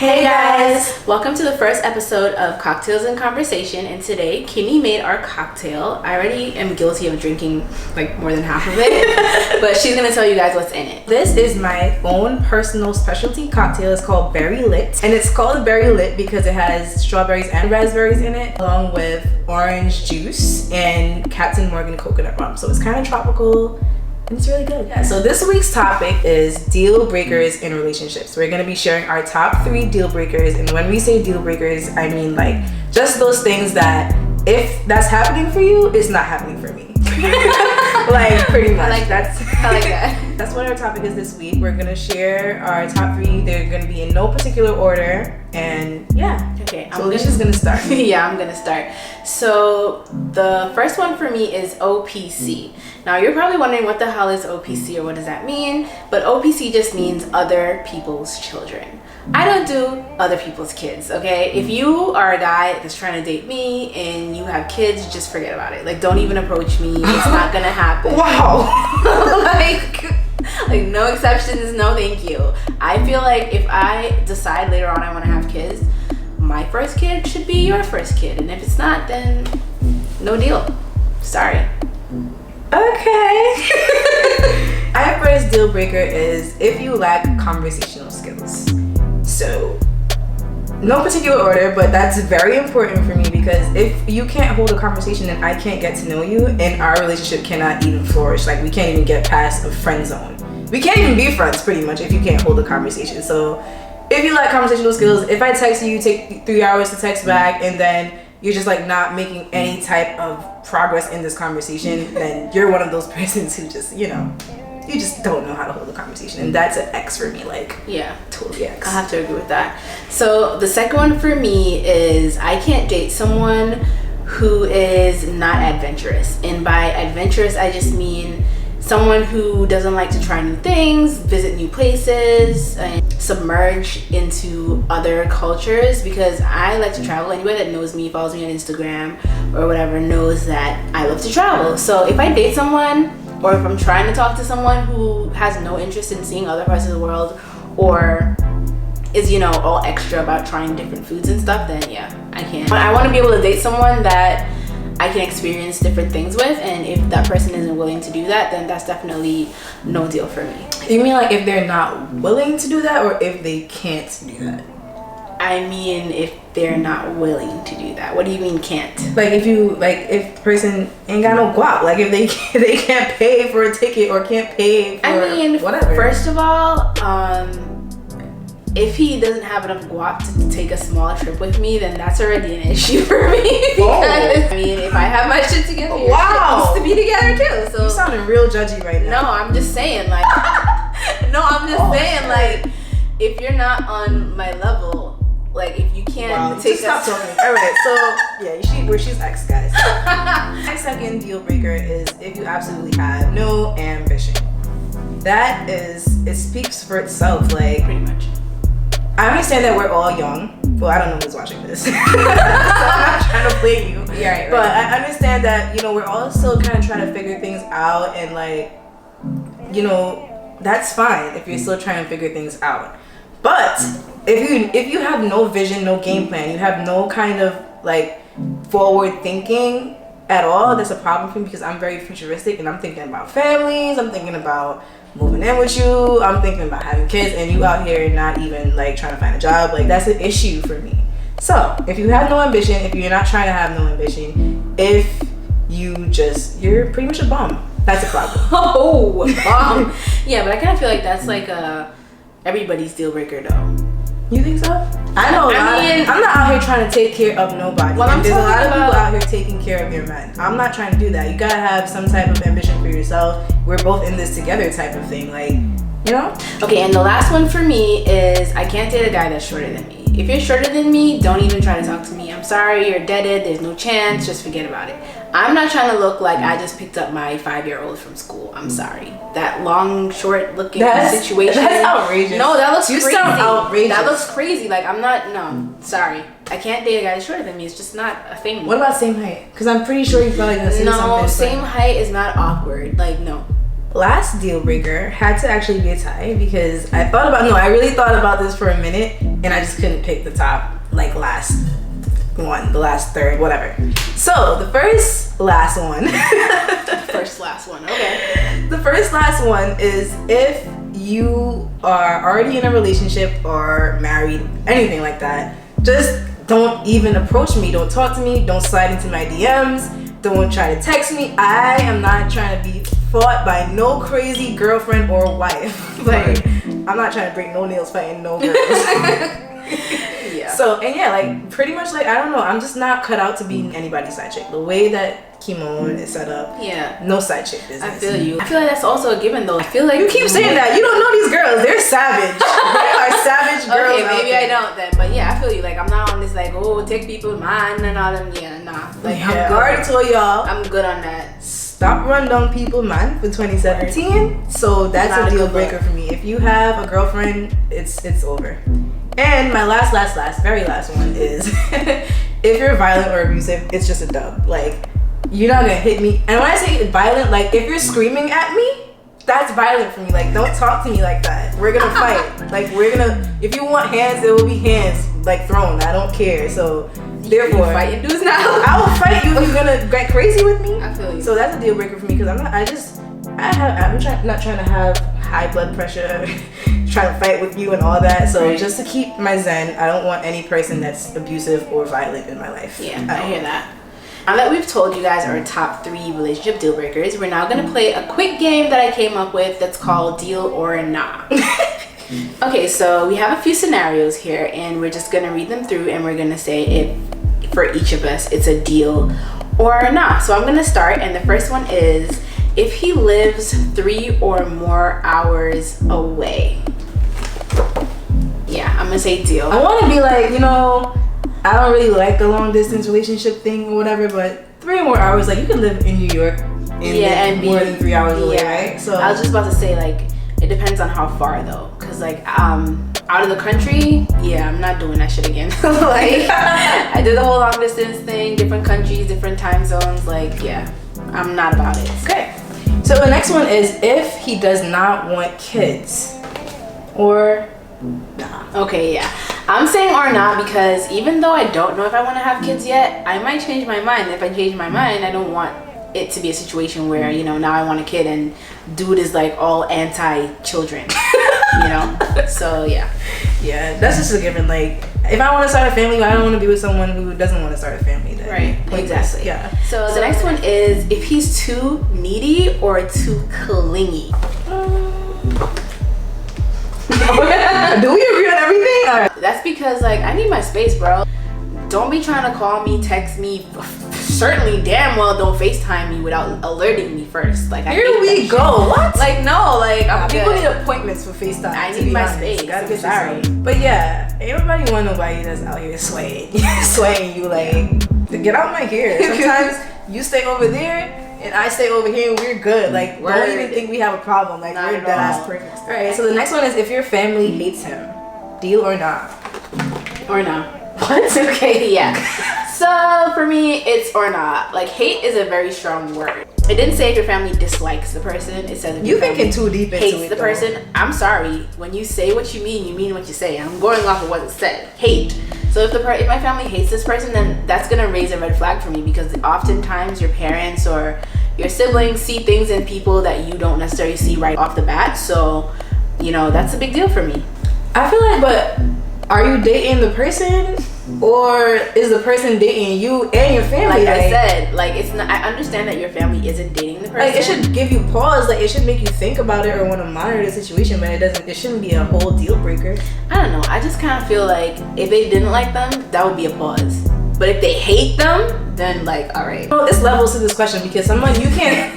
Hey guys! Welcome to the first episode of Cocktails Conversation, and today Kimmy made our cocktail. I already am guilty of drinking like more than half of it, but she's gonna tell you guys what's in it. This is my own personal specialty cocktail. It's called Berry Lit, and it's called Berry Lit because it has strawberries and raspberries in it, along with orange juice and Captain Morgan coconut rum. So it's kind of tropical. And it's really good. Yeah, so this week's topic is deal breakers in relationships. We're going to be sharing our top 3 deal breakers. And when we say deal breakers, I mean like just those things that if that's happening for you, it's not happening for me. Like pretty much. I like that. That's what our topic is this week. We're going to share our top 3. They're going to be in no particular order. And yeah. Okay. So Alicia's going to start. Yeah, I'm going to start. So the first one for me is OPC. Now you're probably wondering what the hell is OPC or what does that mean? But OPC just means other people's children. I don't do other people's kids, okay? If you are a guy that's trying to date me and you have kids, just forget about it. Like, don't even approach me. It's not gonna happen. Wow. like no exceptions, no thank you. I feel like if I decide later on I want to have kids, my first kid should be your first kid. And if it's not, then no deal. Sorry. Okay. Our first deal breaker is if you lack conversational skills. So, no particular order, but that's very important for me because if you can't hold a conversation and I can't get to know you, and our relationship cannot even flourish. Like, we can't even get past a friend zone. We can't even be friends pretty much if you can't hold a conversation. So, if you lack conversational skills, if I text you, you take 3 hours to text back, and then you're just like not making any type of progress in this conversation, then you're one of those persons who just, you just don't know how to hold a conversation. And that's an X for me, like, yeah, totally X. I have to agree with that. So the second one for me is I can't date someone who is not adventurous. And by adventurous, I just mean someone who doesn't like to try new things, visit new places, and submerge into other cultures, because I like to travel. Anybody that knows me, follows me on Instagram or whatever, knows that I love to travel. So if I date someone, or if I'm trying to talk to someone who has no interest in seeing other parts of the world, or is, all extra about trying different foods and stuff, then yeah, I can't. I want to be able to date someone that I can experience different things with, and if that person isn't willing to do that, then that's definitely no deal for me. You mean like if they're not willing to do that, or if they can't do that? I mean if they're not willing to do that. What do you mean can't? Like if the person ain't got no guap, like if they can't pay for a ticket or can't pay for whatever. First of all, if he doesn't have enough guap to take a small trip with me, then that's already an issue for me. Because, I mean, if I have my shit together, your shit needs to be together too. So you're sounding real judgy right now. No, I'm just saying, like, like, if you're not on my level, like, if you can't take stop talking. All right, so yeah, she's X, guys. My second deal breaker is if you absolutely have no ambition. It speaks for itself, like, pretty much. I understand that we're all young. Well, I don't know who's watching this. So I'm not trying to blame you. Yeah, right. But I understand that, we're all still kind of trying to figure things out, and like, that's fine if you're still trying to figure things out. But if you have no vision, no game plan, you have no kind of like forward thinking at all, that's a problem for me, because I'm very futuristic and I'm thinking about families, I'm thinking about moving in with you, I'm thinking about having kids, and you out here not even like trying to find a job. Like, that's an issue for me. So if you have no ambition, if you're not trying to have no ambition, if you're pretty much a bum, that's a problem. Oh, bum. Yeah, but I kind of feel like that's like everybody's deal breaker though. You think so? I know I'm not out here trying to take care of nobody. Well, there's a lot of people out here taking care of your men. I'm not trying to do that. You gotta have some type of ambition for yourself. We're both in this together type of thing. Like, Okay, and the last one for me is I can't date a guy that's shorter than me. If you're shorter than me, don't even try to talk to me. I'm sorry, you're deaded. There's no chance. Just forget about it. I'm not trying to look like I just picked up my 5-year-old from school. I'm sorry. That long, short looking situation. That's outrageous. No, that looks crazy. You sound outrageous. That looks crazy. Like, sorry. I can't date a guy that's shorter than me. It's just not a thing. What about same height? Because I'm pretty sure you're probably going to say something. No, same height is not awkward. Like, no. last deal breaker had to actually be a tie because I really thought about this for a minute and I just couldn't pick the top, like last one, the last third, whatever. So the first last one. Okay. The first last one is if you are already in a relationship or married, anything like that, just don't even approach me. Don't talk to me. Don't slide into my DMs. Don't try to text me. I am not trying to be fought by no crazy girlfriend or wife. Like, I'm not trying to break no nails fighting no girls. Yeah. So, and yeah, like, pretty much, like, I don't know. I'm just not cut out to be anybody's side chick. The way that Kimon is set up, no side chick business. I feel you. I feel like that's also a given, though. I feel like you keep saying that. You don't know these girls. They're savage. They are savage girls. Okay, maybe I don't then. But yeah, I feel you. Like, I'm not on this, like, oh, take people mine and all them. Yeah, nah. Like, I already told y'all. I'm good on that. Stop run down people, man, for 2017. So that's a deal breaker for me. If you have a girlfriend, it's over. And my last, very last one is if you're violent or abusive, it's just a dub. Like, you're not gonna hit me. And when I say violent, like, if you're screaming at me, that's violent for me. Like, don't talk to me like that. We're gonna fight. Like, if you want hands, there will be hands, like, thrown. I don't care. So, therefore, you fighting dudes now? I will fight you if you're gonna get crazy with me. I feel you. So that's a deal breaker for me because I'm not trying to have high blood pressure, trying to fight with you and all that. So just to keep my zen, I don't want any person that's abusive or violent in my life. Yeah, I hear that. Now that we've told you guys our top 3 relationship deal breakers, we're now gonna play a quick game that I came up with that's called Deal or Nah. Okay, so we have a few scenarios here and we're just gonna read them through and we're gonna say if for each of us it's a deal or nah. So I'm gonna start, and the first one is if he lives 3 or more hours away. Yeah, I'm gonna say deal. I wanna be like, I don't really like the long distance relationship thing or whatever, but 3 or more hours, like, you could live in New York and be more than 3 hours away, right? So I was just about to say, like, it depends on how far though, because like out of the country, I'm not doing that shit again. Like, I did the whole long distance thing, different countries, different time zones, like, I'm not about it. Okay, so the next one is if he does not want kids or nah. Okay, I'm saying or not because even though I don't know if I want to have kids yet, I might change my mind. If I change my mind, I don't want it to be a situation where, now I want a kid and dude is like all anti-children, So yeah, that's just a given. Like, if I want to start a family, I don't want to be with someone who doesn't want to start a family then. Right, exactly. Yeah. So the next one is if he's too needy or too clingy. Do we agree on everything? That's because, like, I need my space, bro. Don't be trying to call me, text me. Certainly, damn well, don't FaceTime me without alerting me first. Like, here we go. What? Like, no, like, people need appointments for FaceTime. I need my space. I'm sorry. But yeah, everybody want nobody that's out here swaying you. Like, get out my hair. Sometimes you stay over there and I stay over here and we're good. Like, don't even think we have a problem. Like, we're dead ass perfect. All right, so the next one is if your family hates him. Deal or not? Or not. What? Okay, So for me, it's or not. Like, hate is a very strong word. It didn't say if your family dislikes the person. It says if you thinking too deep into hates it, the person. I'm sorry. When you say what you mean what you say. I'm going off of what it said. Hate. So if my family hates this person, then that's gonna raise a red flag for me because oftentimes your parents or your siblings see things in people that you don't necessarily see right off the bat. So, that's a big deal for me. I feel like, but are you dating the person or is the person dating you and your family? Like I said, like, it's not. I understand that your family isn't dating the person. Like, it should give you pause. Like, it should make you think about it or want to monitor the situation, but it shouldn't be a whole deal breaker. I don't know. I just kind of feel like if they didn't like them, that would be a pause. But if they hate them, then, like, all right. Well, it's levels to this question because you can't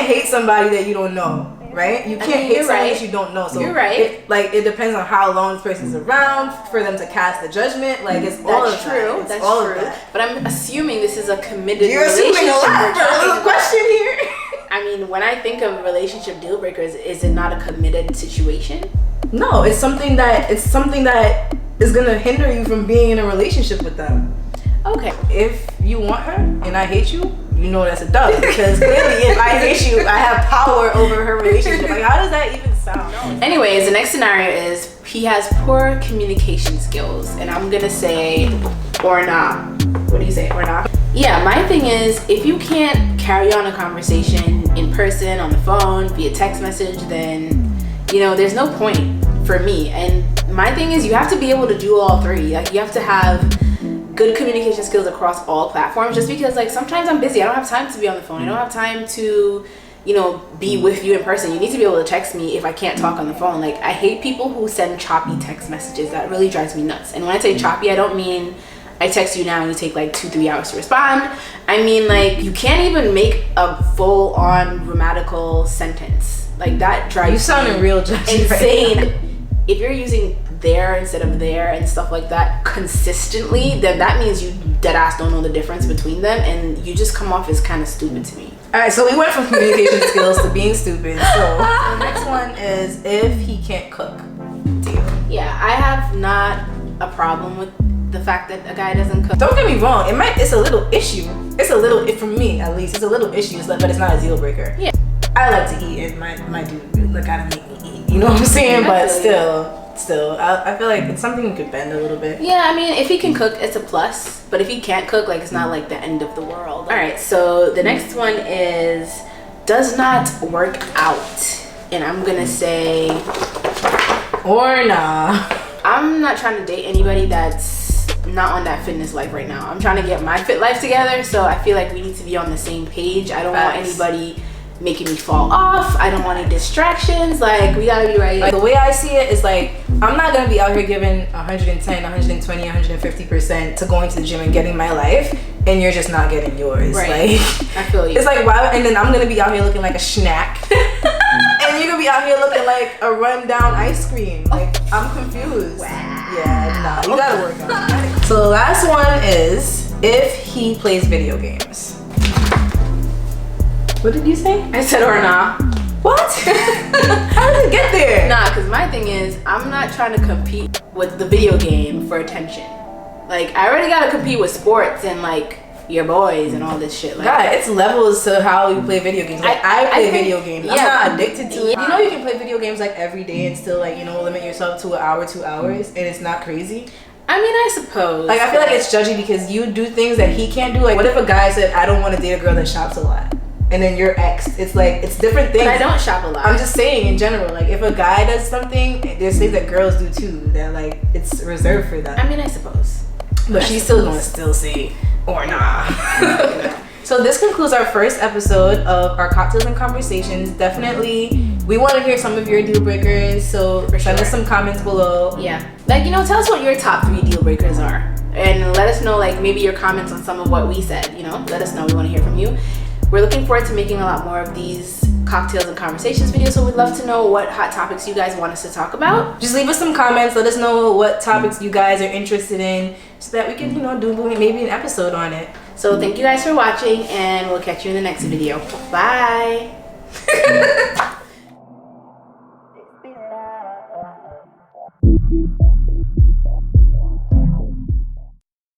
hate somebody that you don't know. Right? You can't hate someone that you don't know. So you're right. It depends on how long this person's around for them to cast the judgment. Like, it's all of true. That. That's all true. Of that. But I'm assuming this is a committed You're relationship. assuming a lot for a little question here. I mean, when I think of relationship deal breakers, is it not a committed situation? No, it's something that is gonna hinder you from being in a relationship with them. Okay. If you want her and I hate you, you know that's a dub, because clearly if I hate you, I have power over her relationship. Like, how does that even sound? Anyways, the next scenario is he has poor communication skills, and I'm gonna say or not. What do you say, or not? Yeah, my thing is, if you can't carry on a conversation in person, on the phone, via text message, then, you know, there's no point for me. And my thing is, you have to be able to do all three. Like, you have to have good communication skills across all platforms, just because, like, sometimes I'm busy. I don't have time to be on the phone. I don't have time to, you know, be with you in person. You need to be able to text me if I can't talk on the phone. Like, I hate people who send choppy text messages. That really drives me nuts. And when I say choppy, I don't mean I text you now and you take like 2-3 hours to respond. I mean, like, you can't even make a full-on grammatical sentence. Like, that drives me. You sounding real judgy insane. right now. If you're using there instead of there and stuff like that consistently, then that means you dead ass don't know the difference between them, and you just come off as kind of stupid to me. All right, so we went from communication skills to being stupid. So the next one is if he can't cook. Deal. Yeah, I have not a problem with the fact that a guy doesn't cook. Don't get me wrong, it's a little issue. It's a little, for me at least, it's a little issue, but it's not a deal breaker. Yeah. I like to eat, and my dude really gotta make me eat. You know what I'm saying? But still, I feel like it's something you could bend a little bit. Yeah, I mean, if he can cook, it's a plus. But if he can't cook, like, it's not like the end of the world. All right, so the next one is does not work out. And I'm gonna say or nah. I'm not trying to date anybody that's not on that fitness life right now. I'm trying to get my fit life together, so I feel like we need to be on the same page. I don't want anybody making me fall off. I don't want any distractions. Like, we gotta be right. Like, the way I see it is, like, I'm not gonna be out here giving 110, 120, 150% to going to the gym and getting my life, and you're just not getting yours. Right. Like, I feel you. It's like, why? And then I'm gonna be out here looking like a snack, and you're gonna be out here looking like a rundown ice cream. Like, I'm confused. Wow. Yeah, nah, you gotta work on it. So the last one is if he plays video games. What did you say? I said or nah. What? How did it get there? Nah, because my thing is, I'm not trying to compete with the video game for attention. Like, I already gotta compete with sports and, like, your boys and all this shit. Like, God, it's levels to how you play video games. Like, I play video games. I'm yeah, not addicted to it. You know, you can play video games like every day and still, like, you know, limit yourself to an hour, 2 hours, and it's not crazy. I mean, I suppose. Like, I feel like it's judgy because you do things that he can't do. Like, what if a guy said, I don't want to date a girl that shops a lot? And then your ex, it's like, it's different things. But I don't shop a lot. I'm just saying in general, like, if a guy does something, there's things that girls do too, that, like, it's reserved for them. I mean, I suppose. But she's still gonna say or nah. So this concludes our first episode of our Cocktails and Conversations. Definitely, we want to hear some of your deal breakers, so send us some comments below. Yeah, like, you know, tell us what your top 3 deal breakers are, and let us know, like, maybe your comments on some of what we said. You know, let us know. We want to hear from you. We're looking forward to making a lot more of these Cocktails and Conversations videos, so we'd love to know what hot topics you guys want us to talk about. Just leave us some comments. Let us know what topics you guys are interested in, so that we can, you know, do maybe an episode on it. So thank you guys for watching, and we'll catch you in the next video. Bye.